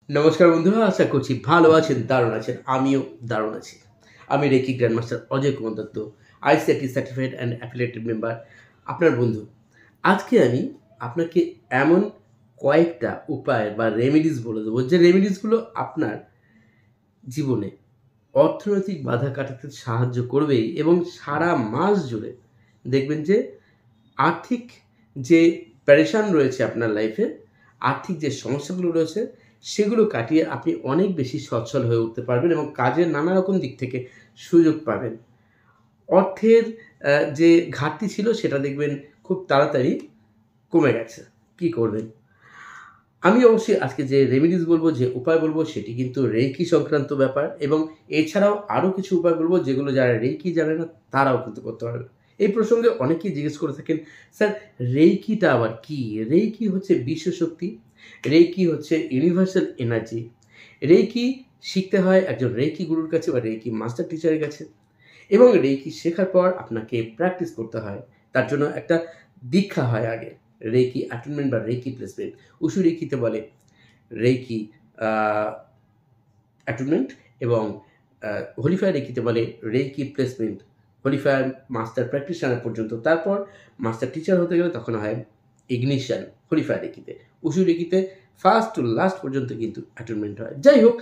নমস্কার বন্ধুরা, আশা করছি ভালো আছেন, দারুণ আছেন। আমিও দারুণ আছি। আমি reiki grandmaster Ajay Kumar Dutta, ICIT certified and affiliated member, আপনার বন্ধু। আজকে আমি আপনাকে এমন কয়েকটা উপায় বা রেমেডিস বলে দেবো, যে রেমেডিসগুলো আপনার জীবনে অর্থনৈতিক বাধা কাটাতে সাহায্য করবেই এবং সারা মাস জুড়ে দেখবেন যে আর্থিক যে প্যারেশান রয়েছে আপনার লাইফে, আর্থিক যে সমস্যাগুলো রয়েছে, সেগুলো কাটিয়ে আপনি অনেক বেশি সচ্ছল হয়ে উঠতে পারবেন এবং কাজের নানা রকম দিক থেকে সুযোগ পাবেন। অর্থের যে ঘাটতি ছিল সেটা দেখবেন খুব তাড়াতাড়ি কমে গেছে। কি করবেন? আমি অবশ্যই আজকে যে রেমেডিস বলবো, যে উপায় বলবো, সেটি কিন্তু রেইকি সংক্রান্ত ব্যাপার এবং এছাড়াও আরও কিছু উপায় বলবো যেগুলো যারা রেইকি জানে না তারাও কিন্তু করতে পারবে। এই প্রসঙ্গে অনেকেই জিজ্ঞেস করে থাকেন, স্যার রেইকিটা আবার কি? রেইকি হচ্ছে বিশ্বশক্তি, রেইকি হচ্ছে ইউনিভার্সাল এনার্জি। রেইকি শিখতে হয় একজন রেইকি গুরুর কাছে বা রেইকি মাস্টার টিচারের কাছে, এবং রেইকি শেখার পর আপনাকে প্র্যাকটিস করতে হয়। তার জন্য একটা দীক্ষা হয় আগে, রেইকি অ্যাটেনমেন্ট বা রেইকি প্লেসমেন্ট। উশু রেইকিতে বলে রেইকি অ্যাটেনমেন্ট, এবং হোলিফায়ার রেইকিতে বলে reiki placement. Holy Fire master practitioner পর্যন্ত, তারপর মাস্টার টিচার হতে গেলে তখন হয় ইগনিশন হোলিফায়ার রেইকিতে। উশু রেইকিতে ফার্স্ট টু লাস্ট পর্যন্ত কিন্তু অ্যাটেনমেন্ট হয়। যাই হোক,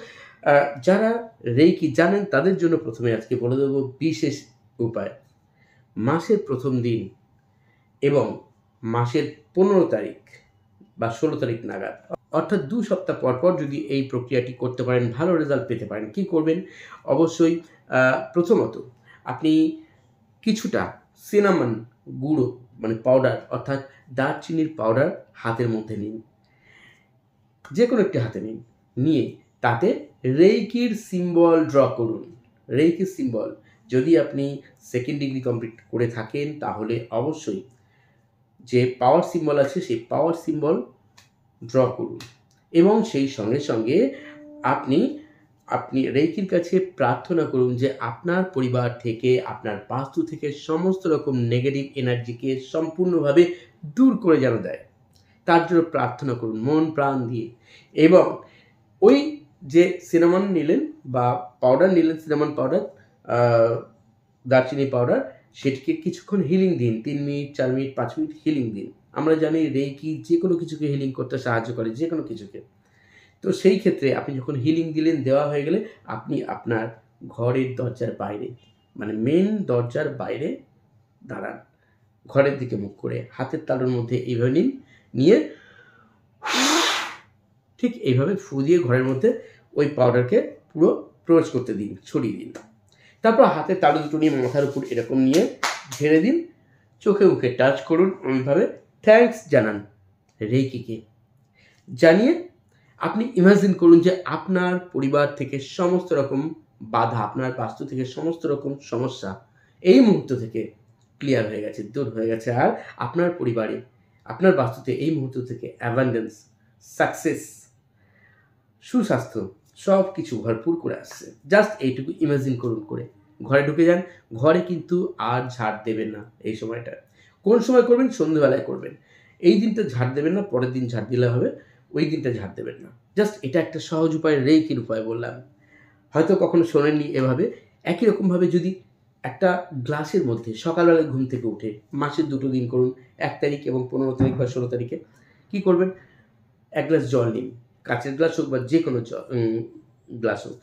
যারা রেইকি জানেন তাদের জন্য প্রথমে আজকে বলে দেবো বিশেষ উপায়। মাসের প্রথম দিন এবং মাসের 15 তারিখ বা 16 তারিখ নাগাদ, অর্থাৎ 2 সপ্তাহ পর পর যদি এই প্রক্রিয়াটি করতে পারেন, ভালো রেজাল্ট পেতে পারেন। কি করবেন? অবশ্যই প্রথমত আপনি কিছুটা সিনামন গুঁড়ো, মানে পাউডার, অর্থাৎ দারচিনির পাউডার হাতের মধ্যে নিন। যে কোনো একটি হাতে নিন, নিয়ে তাতে রেইকির সিম্বল ড্র করুন। রেইকির সিম্বল, যদি আপনি সেকেন্ড ডিগ্রি কমপ্লিট করে থাকেন তাহলে অবশ্যই যে পাওয়ার সিম্বল আছে সেই পাওয়ার সিম্বল ড্র করুন, এবং সেই সঙ্গে সঙ্গে আপনি আপনি রেইকির কাছে প্রার্থনা করুন যে আপনার পরিবার থেকে, আপনার বাস্তু থেকে সমস্ত রকম নেগেটিভ এনার্জিকে সম্পূর্ণভাবে দূর করে যেন দেয়। তার জন্য প্রার্থনা করুন মন প্রাণ দিয়ে, এবং ওই যে সিনামন নিলেন বা পাউডার নিলেন, সিনামন পাউডার, দারচিনি পাউডার, সেটিকে কিছুক্ষণ হিলিং দিন। 3 মিনিট, 4 মিনিট, 5 মিনিট হিলিং দিন। আমরা জানি রেইকি যে কোনো কিছুকে হিলিং করতে সাহায্য করে, যে কোনো কিছুকে। তো সেই ক্ষেত্রে আপনি যখন হিলিং দিলেন, দেওয়া হয়ে গেলে আপনি আপনার ঘরের দরজার বাইরে, মানে মেন দরজার বাইরে দাঁড়ান, ঘরের দিকে মুখ করে হাতের তালুর মধ্যে এইভাবে নিন, নিয়ে ঠিক এইভাবে ফু দিয়ে ঘরের মধ্যে ওই পাউডারকে পুরো প্রবেশ করতে দিন, ছড়িয়ে দিন। তারপর হাতের তালু দুটো নিয়ে মাথার উপর এরকম নিয়ে ঝেড়ে দিন, চোখে মুখে টাচ করুন, ওইভাবে থ্যাঙ্কস জানান রেইকিকে। জানিয়ে আপনি ইমাজিন করুন যে আপনার পরিবার থেকে সমস্ত রকম বাধা, আপনার বাস্তু থেকে সমস্ত রকম সমস্যা এই মুহূর্ত থেকে ক্লিয়ার হয়ে গেছে, দূর হয়ে গেছে। আর আপনার পরিবারে, আপনার বাস্তুতে এই মুহূর্ত থেকে অ্যাবান্ডেন্স, সাকসেস, সুস্বাস্থ্য সব কিছু ভরপুর করে আসছে। জাস্ট এইটুকু ইমাজিন করুন করে ঘরে ঢুকে যান। ঘরে কিন্তু আর ঝাড় দেবেন না এই সময়টা। কোন সময় করবেন? সন্ধ্যেবেলায় করবেন। এই দিনটা ঝাড় দেবেন না, পরের দিন ঝাড় দিলে হবে, ওই দিনটা ঝাড় দেবেন না। জাস্ট এটা একটা সহজ উপায়, রেইকির উপায় বললাম। হয়তো কখনো শোনেননি এভাবে। একই রকমভাবে যদি একটা গ্লাসের মধ্যে সকালবেলায় ঘুম থেকে উঠে মাসের 2টো দিন করুন, 1 তারিখ এবং 15 তারিখ বা 16 তারিখে, কী করবেন? 1 গ্লাস জল নিন, কাচের গ্লাস হোক বা যে কোনো গ্লাস হোক,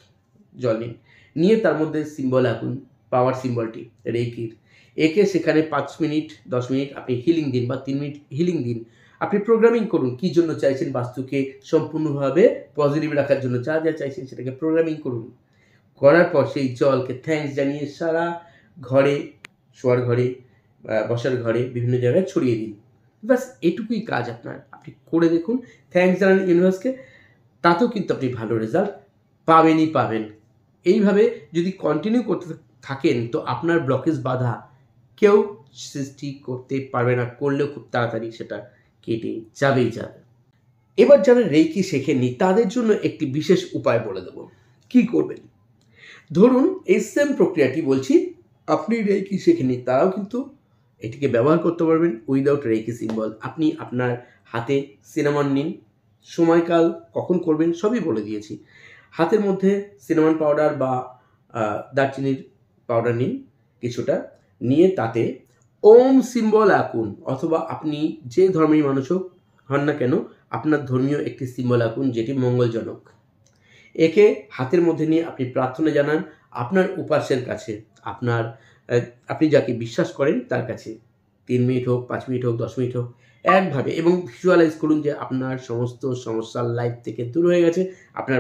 জল নিন, নিয়ে তার মধ্যে সিম্বল আঁকুন, পাওয়ার সিম্বলটি রেইকির। এঁকে সেখানে 5 মিনিট, 10 মিনিট আপনি হিলিং দিন বা 3 মিনিট হিলিং দিন। আপনি প্রোগ্রামিং করুন কী জন্য চাইছেন, বাস্তুকে সম্পূর্ণভাবে পজিটিভ রাখার জন্য যা যা চাইছেন সেটাকে প্রোগ্রামিং করুন। করার পর সেই জলকে থ্যাঙ্কস জানিয়ে সারা ঘরে, শোয়ার ঘরে, বসার ঘরে, বিভিন্ন জায়গায় ছড়িয়ে দিন। ব্যাস এটুকুই কাজ আপনার। আপনি করে দেখুন, থ্যাঙ্কস জানান ইউনিভার্সকে, তাতেও কিন্তু আপনি ভালো রেজাল্ট পাবেনই পাবেন। এইভাবে যদি কন্টিনিউ করতে থাকেন তো আপনার ব্লকেজ বাধা কেউ সৃষ্টি করতে পারবে না, করলেও খুব তাড়াতাড়ি সেটা কেটে যাবেই যাবে। এবার যারা রেইকি শেখেননি তাদের জন্য একটি বিশেষ উপায় বলে দেব। কি করবেন? ধরুন এই সেম প্রক্রিয়াটি বলছি, আপনি রেইকি শেখেননি, তারাও কিন্তু এটিকে ব্যবহার করতে পারবেন উইদাউট রেইকি সিম্বল। আপনি আপনার হাতে সিনামন নিন, সময়কাল কখন করবেন সবই বলে দিয়েছি। হাতের মধ্যে সিনামন পাউডার বা দারচিনির পাউডার নিন কিছুটা, নিয়ে তাতে ওম সিম্বল আঁকুন, অথবা আপনি যে ধর্মের মানুষ হন না কেন আপনার ধর্মীয় একটি সিম্বল আঁকুন যেটি মঙ্গলজনক। একে হাতের মধ্যে নিয়ে আপনি প্রার্থনা জানান আপনার উপাস্যের কাছে, আপনি যাকে বিশ্বাস করেন তার কাছে। 3 মিনিট হোক, 5 মিনিট হোক, 10 মিনিট হোক, একভাবে, এবং ভিজুয়ালাইজ করুন যে আপনার সমস্ত সমস্যার লাইফ থেকে দূর হয়ে গেছে। আপনার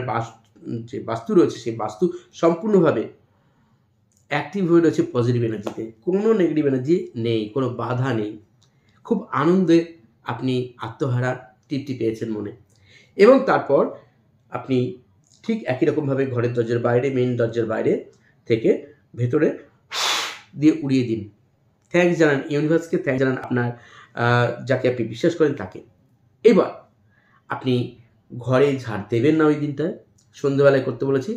যে বাস্তু রয়েছে সেই বাস্তু সম্পূর্ণভাবে অ্যাক্টিভ হয়ে রয়েছে পজিটিভ এনার্জিতে, কোনো নেগেটিভ এনার্জি নেই, কোনো বাধা নেই। খুব আনন্দে আপনি আত্মহারা তৃপ্তি পেয়েছেন মনে। এবং তারপর আপনি ঠিক একই রকমভাবে ঘরের দরজার বাইরে, মেইন দরজার বাইরে থেকে ভেতরে দিয়ে উড়িয়ে দিন। থ্যাঙ্কস জানান ইউনিভার্সকে, থ্যাঙ্কস জানান আপনার যাকে আপনি বিশ্বাস করেন তাকে। এবার আপনি ঘরে ঝাড় দেবেন না ওই দিনটায়, সন্ধ্যেবেলায় করতে বলেছি।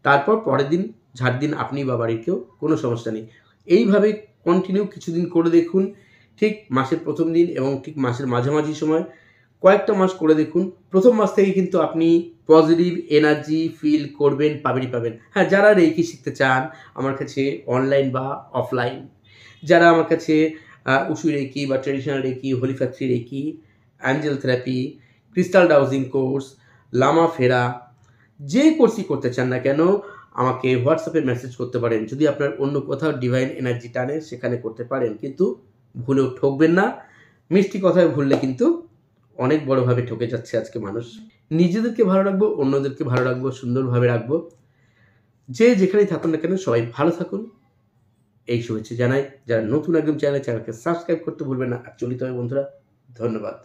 তারপর পরের দিন ঝাড় দিন আপনি বা বাড়ির কেউ, কোনো সমস্যা নেই। এইভাবে কন্টিনিউ কিছুদিন করে দেখুন, ঠিক মাসের প্রথম দিন এবং ঠিক মাসের মাঝামাঝি সময় কয়েকটা মাস করে দেখুন। প্রথম মাস থেকে কিন্তু আপনি পজিটিভ এনার্জি ফিল করবেন, পাবেন। হ্যাঁ, যারা রেকি শিখতে চান আমার কাছে অনলাইন বা অফলাইন, যারা আমার কাছে উশু রেকি বা traditional reiki, holy factory reiki, angel therapy, crystal dowsing course, Lama Fera, যে কোর্সই করতে চান না কেন আমাকে হোয়াটসঅ্যাপে মেসেজ করতে পারেন। যদি আপনার অন্য কোথাও ডিভাইন এনার্জি টানে সেখানে করতে পারেন, কিন্তু ভুলেও ঠকবেন না। মিষ্টি কথায় ভুললে কিন্তু অনেক বড়োভাবে ঠকে যাচ্ছে আজকে মানুষ। নিজেদেরকে ভালো রাখবো, অন্যদেরকে ভালো রাখবো, সুন্দরভাবে রাখবো। যে যেখানেই থাকুন না কেন সবাই ভালো থাকুন, এই শুভেচ্ছা জানাই। যারা নতুন একদম চ্যানেলকে সাবস্ক্রাইব করতে ভুলবেন না। আর চলিত হবে বন্ধুরা, ধন্যবাদ।